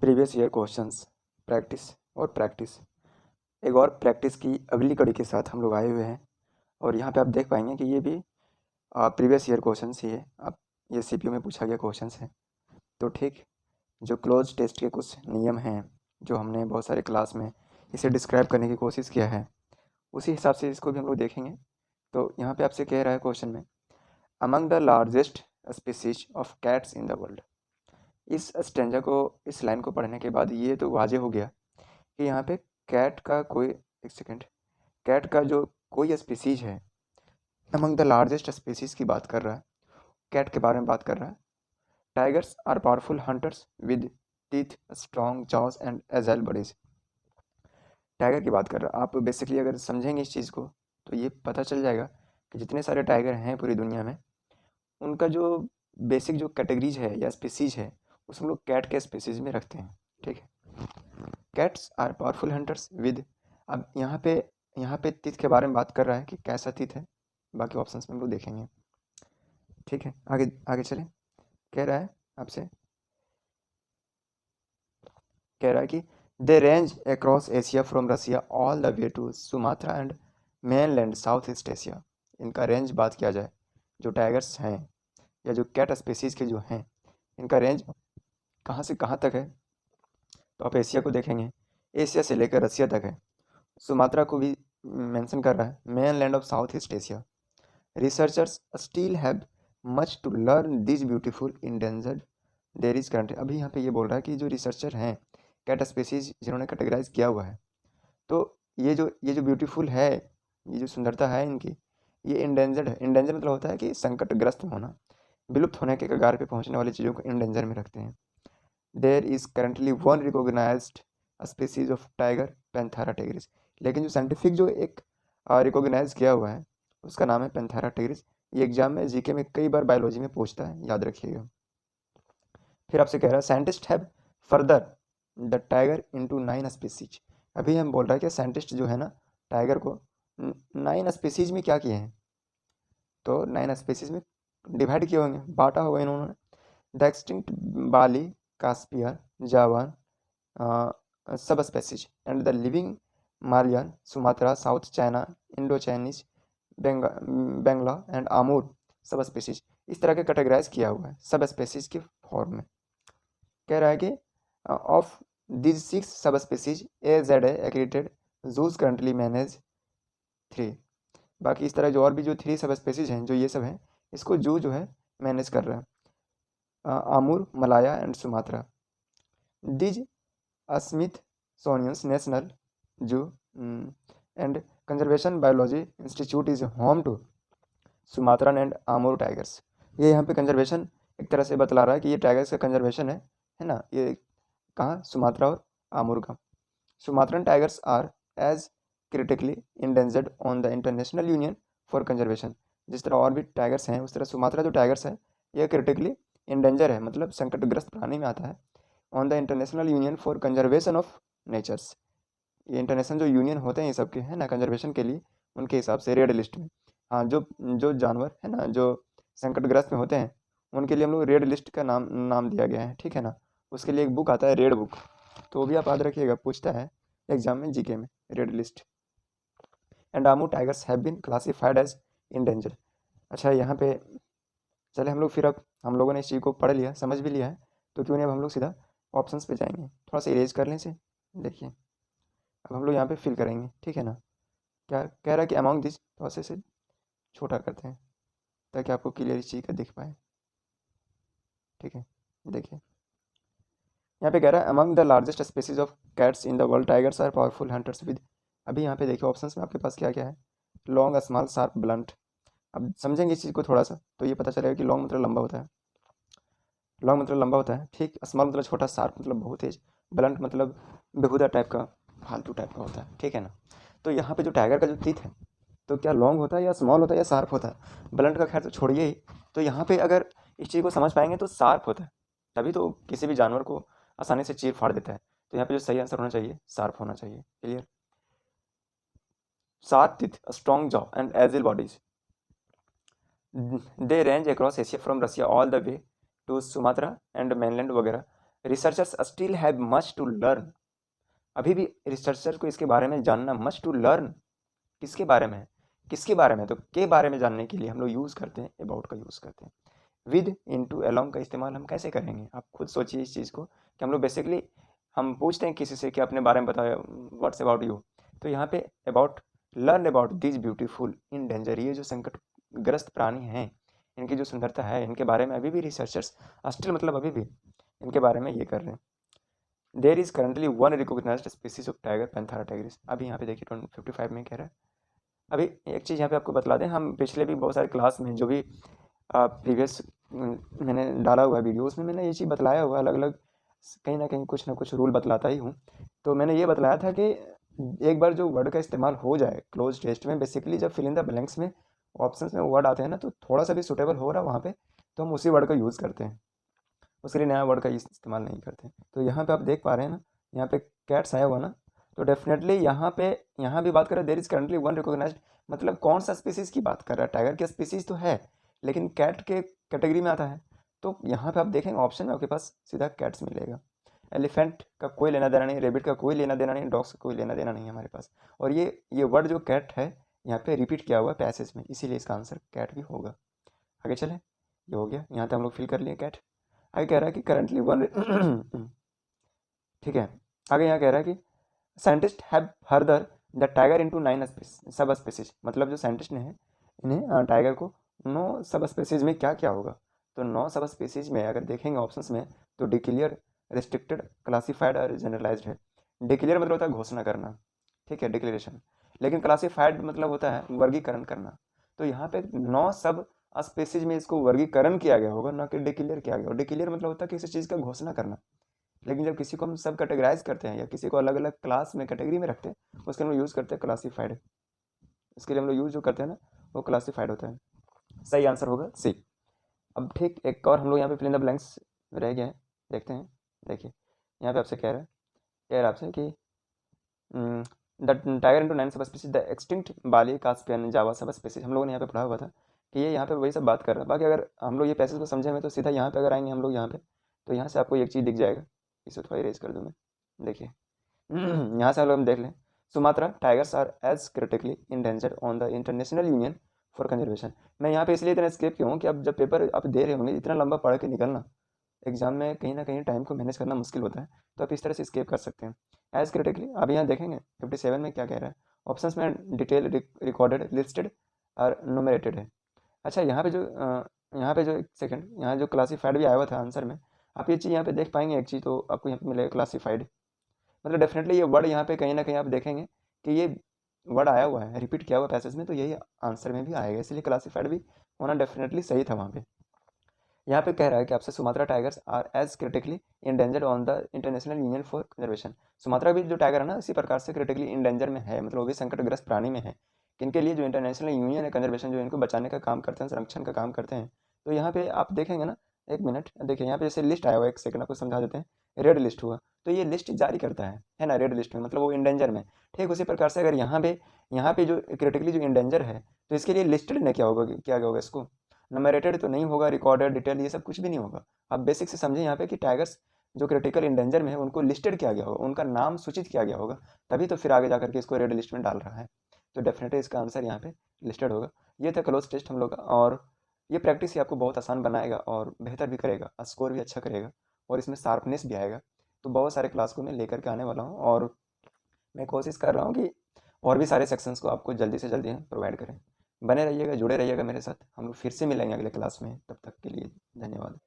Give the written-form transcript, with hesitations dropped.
Previous year questions practice एक और practice की अगली कड़ी के साथ हम लोग आए हुए हैं। और यहाँ पे आप देख पाएंगे कि ये भी प्रीवियस ईयर क्वेश्चंस ही है। आप ये सीपीयू में पूछा गया क्वेश्चंस है। तो ठीक, जो क्लोज टेस्ट के कुछ नियम हैं जो हमने बहुत सारे क्लास में इसे डिस्क्राइब करने की कोशिश किया है, उसी हिसाब से इसको भी हम लोग देखेंगे। तो यहाँ पे आपसे कह रहा है क्वेश्चन में, among the largest species of cats in the world. इस स्टेंजा को, इस लाइन को पढ़ने के बाद ये तो वाजे हो गया कि यहाँ पे कैट का कोई, एक सेकेंड, कैट का जो कोई स्पीसीज है अमंग द लार्जेस्ट स्पीसीज की बात कर रहा है, कैट के बारे में बात कर रहा है। Tigers are powerful hunters with teeth, strong jaws and agile bodies. Tiger की बात कर रहा है। आप बेसिकली अगर समझेंगे इस चीज़ को तो ये पता चल जाएगा कि जितने सारे टाइगर हैं पूरी दुनिया में, उनका जो बेसिक जो कैटेगरीज है या स्पीसीज है उसमें लोग कैट के स्पीसीज में रखते हैं। ठीक है, cats are powerful hunters with, अब यहाँ पे तीत के बारे में बात कर रहा है कि कैसा तीत है, बाकी ऑप्शंस में हम लोग देखेंगे। ठीक है, आगे आगे चलें। कह रहा है आपसे, कह रहा है कि they range across Asia from Russia all the way to Sumatra and mainland South East Asia. इनका रेंज बात किया जाए, जो टाइगर्स हैं या जो कैट स्पीसीज़ के जो हैं, इनका रेंज कहाँ से कहाँ तक है। तो आप एशिया को देखेंगे, एशिया से लेकर रसिया तक है। सुमात्रा को भी मेंशन कर रहा है, mainland of South East Asia. Researchers still have much to learn this beautiful endangered there is current. अभी यहाँ पे ये बोल रहा है कि जो रिसर्चर हैं कैट स्पीसीज जिन्होंने कैटेगराइज किया हुआ है, तो ये जो ब्यूटीफुल है, ये जो सुंदरता है इनकी, ये इंडेंजर्ड है। इंडेंजर मतलब होता है कि संकटग्रस्त होना, विलुप्त होने के कगार पे पहुंचने वाली चीज़ों को इंडेंजर में रखते हैं। There is currently one recognised species of tiger, Panthera tigris. लेकिन जो साइंटिफिक जो एक रिकॉग्नाइज किया हुआ है उसका नाम है पैंथेरा टिग्रिस। ये एग्जाम में जीके में कई बार बायोलॉजी में पूछता है, याद रखिएगा। फिर आपसे कह रहा है scientist have further the tiger into 9 species. अभी हम बोल रहे हैं कि साइंटिस्ट जो है ना, टाइगर को 9 स्पीसीज में क्या किए हैं, तो 9 स्पीसीज में डिवाइड किए होंगे, बांटा होगा इन्होंने। The extinct Bali, Caspian, Javan subspecies and the living Malayan, Sumatra, South China, Indo Chinese, Bengal and Amur subspecies. इस तरह के कैटेगराइज किया हुआ है सब स्पीसीज के फॉर्म में। कह रहा है कि of this 6 sub species AZA accredited juice currently manage 3। बाकी इस तरह जो और भी जो 3 सब स्पीसीज हैं, जो ये सब हैं, इसको जू जो है मैनेज कर रहा है। Amur, Malaya and Sumatra. These Smithsonian National Zoo and Conservation Biology Institute is home to Sumatra and Amur tigers. ये यहाँ पे कंजर्वेशन एक तरह से बतला रहा है कि ये टाइगर्स का कंजर्वेशन है ना, ये कहाँ, सुमात्रा और आमूर का। Sumatran tigers are as critically endangered on the International Union for Conservation. जिस तरह और भी टाइगर्स हैं उस तरह सुमात्रा जो टाइगर्स है ये क्रिटिकली इंडेंजर है, मतलब संकटग्रस्त प्राणी में आता है। On the International Union for Conservation of Natures, ये इंटरनेशनल जो यूनियन होते हैं ये सबके है ना कंजर्वेशन के लिए, उनके हिसाब से रेड लिस्ट में। हाँ, जो जो जानवर है ना जो संकटग्रस्त में होते हैं उनके लिए हम लोग रेड लिस्ट का नाम दिया गया है। ठीक है ना, उसके लिए एक बुक आता है रेड बुक, तो वो भी आप याद रखिएगा, पूछता है एग्जाम में जीके में, red list. And Amur tigers have been classified as endangered. अच्छा, यहाँ पे चले हम लोग, फिर अब हम लोगों ने इस चीज़ को पढ़ लिया, समझ भी लिया है, तो क्यों नहीं अब हम लोग सीधा ऑप्शंस पे जाएंगे। थोड़ा सा इरेज कर लें इसे, देखिए अब हम लोग यहाँ पे फिल करेंगे। ठीक है ना, क्या कह रहा है कि अमाउंट दिस, थोड़ा सा इसे छोटा करते हैं ताकि आपको क्लियर इस चीज़ का दिख पाए। ठीक है, देखिए यहाँ पे कह रहा है among the largest species of cats in the world tigers are powerful hunters with. अभी यहाँ पे देखिए ऑप्शंस में आपके पास क्या क्या है, लॉन्ग, स्मॉल, शार्प, ब्लंट। अब समझेंगे इस चीज़ को थोड़ा सा तो ये पता चलेगा कि लॉन्ग मतलब लंबा होता है, लॉन्ग मतलब लंबा होता है, ठीक। स्मॉल मतलब छोटा, शार्प मतलब बहुत तेज, ब्लंट मतलब बेहुदा टाइप का, फालतू टाइप का होता है। ठीक है ना, तो यहाँ पे जो टाइगर का जो टीथ है, तो क्या लॉन्ग होता है या स्मॉल होता है या शार्प होता है। ब्लंट का खैर तो छोड़िए ही, तो यहाँ पे अगर इस चीज़ को समझ पाएंगे तो शार्प होता है, तभी तो किसी भी जानवर को आसानी से चीर फाड़ देता है। तो यहाँ पे जो सही आंसर होना चाहिए शार्प होना चाहिए। Clear. Sharp teeth, strong jaw and agile bodies, they range across Asia from Russia all the way to Sumatra and mainland वगैरह। Researchers still have much to learn, अभी भी रिसर्चर को इसके बारे में जानना, मच टू लर्न किसके बारे में है, किसके बारे में, तो के बारे में जानने के लिए हम लोग यूज़ करते हैं अबाउट का यूज़ करते हैं। विद इनटू अलोंग का इस्तेमाल हम कैसे करेंगे, आप खुद सोचिए इस चीज़ को कि हम लोग बेसिकली हम पूछते हैं किसी से कि अपने बारे में बताओ, व्हाट्स अबाउट यू, तो यहाँ पे about, learn about this beautiful in danger, ये जो संकटग्रस्त प्राणी हैं, इनकी जो सुंदरता है, इनके बारे में अभी भी रिसर्चर्स स्टिल मतलब अभी भी इनके बारे में ये कर रहे हैं। देर is currently one recognised species of tiger, Panthera Tigris. अभी यहाँ पे देखिए 55 में कह रहा है। अभी एक चीज़ यहाँ पे आपको बतला दें, हम पिछले भी बहुत सारे क्लास में जो भी प्रीवियस मैंने डाला हुआ है वीडियो, उसमें मैंने ये चीज़ बतलाया हुआ, अलग अलग कहीं ना कुछ रूल बतलाता ही हूँ। तो मैंने ये बतलाया था कि एक बार जो वर्ड का इस्तेमाल हो जाए क्लोज टेस्ट में, बेसिकली जब फिल इन द ब्लैंक्स में ऑप्शंस में वर्ड आते हैं ना, तो थोड़ा सा भी सुटेबल हो रहा है वहाँ पे, तो हम उसी वर्ड का यूज़ करते हैं, उसके लिए नया वर्ड का इस्तेमाल नहीं करते। तो यहाँ पे आप देख पा रहे हैं ना, यहाँ पे कैट्स आया हुआ ना, तो डेफिनेटली यहाँ भी बात करें there is currently one recognised, मतलब कौन सा स्पीसीज़ की बात कर रहा है, टाइगर की स्पीसीज़ तो है लेकिन कैट के कैटेगरी में आता है। तो यहाँ पे आप देखेंगे ऑप्शन में आपके पास सीधा कैट्स मिलेगा। एलिफेंट का कोई लेना देना नहीं, रेबिट का कोई लेना देना नहीं, डॉग्स का कोई लेना देना नहीं है हमारे पास। और ये वर्ड जो कैट है यहाँ पे रिपीट किया हुआ है पैसेज में, इसीलिए इसका आंसर कैट भी होगा। आगे चले, ये हो गया, यहाँ तक हम लोग फिल कर लिए कैट। आगे कह रहा है कि करंटली वन ठीक है, आगे यहाँ कह रहा है कि scientist have further the tiger into 9 sub species, मतलब जो साइंटिस्ट ने है इन्हें टाइगर को 9 सब स्पीसीज में क्या क्या होगा, तो 9 सब स्पीसीज में अगर देखेंगे ऑप्शंस में, तो डिक्लेयर, रिस्ट्रिक्टेड, क्लासिफाइड और जनरलाइज्ड है। डिक्लेयर मतलब होता है घोषणा करना, ठीक है, डिक्लेरेशन, लेकिन क्लासिफाइड मतलब होता है वर्गीकरण करना। तो यहाँ पे 9 सब स्पीसीज में इसको वर्गीकरण किया गया होगा, ना कि डिक्लेयर किया गया। डिक्लेयर मतलब होता है किसी चीज़ का घोषणा करना, लेकिन जब किसी को हम सब कैटेगराइज करते हैं या किसी को अलग अलग क्लास में कैटेगरी में रखते हैं, उसके हम लोग यूज़ करते हैं क्लासीफाइड, इसके लिए हम लोग यूज़ जो करते हैं ना वो क्लासीफाइड होता है। सही आंसर होगा सी। अब ठीक एक और हम लोग यहाँ पे फिल इन द ब्लैंक्स रह गए हैं, देखते हैं। देखिए यहाँ पे आपसे कह रहा है, आपसे कि the tiger into 9 subspecies, the extinct Bali Caspian Java subspecies, हम लोगों ने यहाँ पे पढ़ा हुआ था कि ये यहाँ पे वही सब बात कर रहा है। बाकी अगर हम लोग ये पैसेज को समझेंगे तो सीधा यहाँ पे अगर आएंगे हम लोग यहाँ पे, तो यहाँ से आपको एक चीज़ दिख जाएगा, इसे थोड़ा इरेज कर दूँ मैं, देखिए यहाँ से हम देख लें, Sumatra tigers are as critically endangered on the International Union for Conservation. मैं यहाँ पे इसलिए इतना स्किप क्यों हूँ कि अब जब पेपर आप दे रहे होंगे, इतना लंबा पढ़ के निकलना एग्जाम में कहीं ना कहीं टाइम को मैनेज करना मुश्किल होता है, तो आप इस तरह से स्किप कर सकते हैं। एज क्रिटिकली अब यहाँ देखेंगे 57 में क्या कह रहा है, ऑप्शंस में डिटेल, रिकॉर्डेड, लिस्टेड और नोमरेटेड है। अच्छा यहाँ पे जो एक सेकंड, यहाँ जो क्लासीफाइड भी आया हुआ था आंसर में, आप ये चीज़ यहाँ पे देख पाएंगे एक चीज़, तो आपको यहाँ पे मिलेगा क्लासीफाइड, मतलब डेफिनेटली ये वर्ड यहाँ पे कहीं ना कहीं आप देखेंगे कि ये वर्ड आया हुआ है, रिपीट किया हुआ पैसेज में, तो यही आंसर में भी आएगा, इसलिए क्लासीफाइड भी होना डेफिनेटली सही था वहाँ पे। यहाँ पे कह रहा है कि आपसे Sumatra tigers are as critically endangered on the International Union for Conservation. Sumatra भी जो टाइगर है ना, इसी प्रकार से क्रिटिकली इंडेंजर में है, मतलब वो भी संकटग्रस्त प्राणी में है। किनके लिए, जो इंटरनेशनल यूनियन है कंजर्वेशन, जो इनको बचाने का काम करते हैं, संरक्षण का काम करते हैं। तो यहाँ पे आप देखेंगे ना, एक मिनट देखिए, यहाँ पे जैसे लिस्ट आया हुआ, एक सेकंड आपको समझा देते हैं। रेड लिस्ट हुआ, तो ये लिस्ट जारी करता है ना, रेड लिस्ट में, मतलब वो इंडेंजर में। ठीक उसी प्रकार से अगर यहाँ पे जो क्रिटिकली जो इंडेंजर है, तो इसके लिए लिस्टेड ने क्या होगा, क्या होगा इसको, नंबरेटेड तो नहीं होगा, रिकॉर्डेड, डिटेल, ये सब कुछ भी नहीं होगा। आप बेसिक से समझें यहाँ पे कि टाइगर्स जो क्रिटिकल इंडेंजर में है उनको लिस्टेड किया गया होगा, उनका नाम सूचित किया गया होगा, तभी तो फिर आगे जाकर के इसको रेड लिस्ट में डाल रहा है। तो डेफिनेटली इसका आंसर यहाँ पे लिस्टेड होगा। ये था क्लोज टेस्ट हम लोग का, और ये प्रैक्टिस ही आपको बहुत आसान बनाएगा और बेहतर भी करेगा, स्कोर भी अच्छा करेगा, और इसमें शार्पनेस भी आएगा। तो बहुत सारे क्लास को मैं लेकर के आने वाला हूँ, और मैं कोशिश कर रहा हूँ कि और भी सारे सेक्शंस को आपको जल्दी से जल्दी प्रोवाइड करें। बने रहिएगा, जुड़े रहिएगा मेरे साथ, हम लोग फिर से मिलेंगे अगले क्लास में, तब तक के लिए धन्यवाद।